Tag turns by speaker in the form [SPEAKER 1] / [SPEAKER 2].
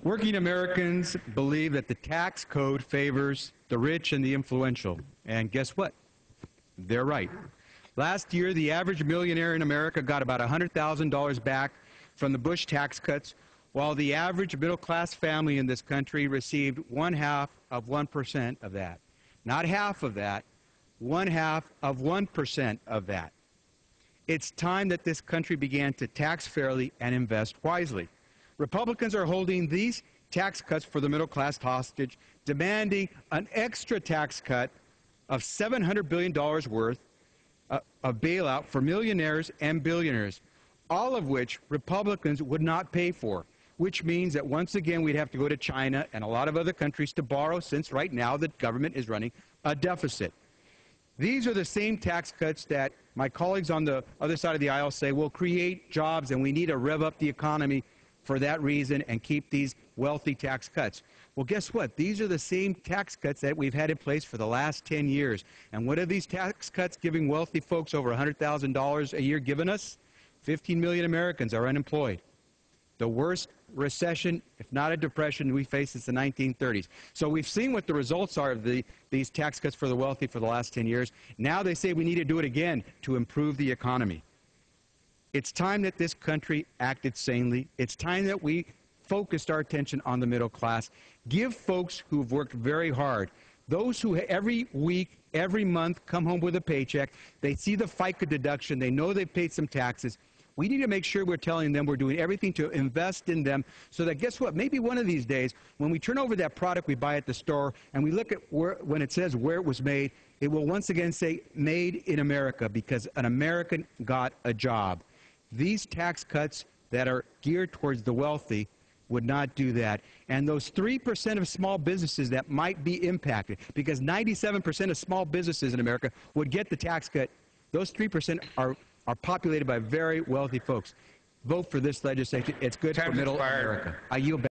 [SPEAKER 1] Working Americans believe that the tax code favors the rich and the influential. And guess what? They're right. Last year, the average millionaire in America got about $100,000 back from the Bush tax cuts, while the average middle-class family in this country received 0.5% of that. Not half of that, 0.5% of that. It's time that this country began to tax fairly and invest wisely. Republicans are holding these tax cuts for the middle class hostage, demanding an extra tax cut of $700 billion worth of bailout for millionaires and billionaires, all of which Republicans would not pay for, which means that once again we'd have to go to China and a lot of other countries to borrow, since right now the government is running a deficit. These are the same tax cuts that my colleagues on the other side of the aisle say will create jobs, and we need to rev up the economy for that reason and keep these wealthy tax cuts. Well, guess what? These are the same tax cuts that we've had in place for the last 10 years. And what are these tax cuts giving wealthy folks over $100,000 a year given us? 15 million Americans are unemployed. The worst recession, if not a depression, we faced since the 1930s. So we've seen what the results are of these tax cuts for the wealthy for the last 10 years. Now they say we need to do it again to improve the economy. It's time that this country acted sanely. It's time that we focused our attention on the middle class. Give folks who've worked very hard, those who every week, every month come home with a paycheck, they see the FICA deduction, they know they've paid some taxes. We need to make sure we're telling them we're doing everything to invest in them so that, guess what, maybe one of these days when we turn over that product we buy at the store and we look at when it says where it was made, it will once again say made in America because an American got a job. These tax cuts that are geared towards the wealthy would not do that. And those 3% of small businesses that might be impacted, because 97% of small businesses in America would get the tax cut, those 3% are populated by very wealthy folks. Vote for this legislation. It's good for middle America. I yield back.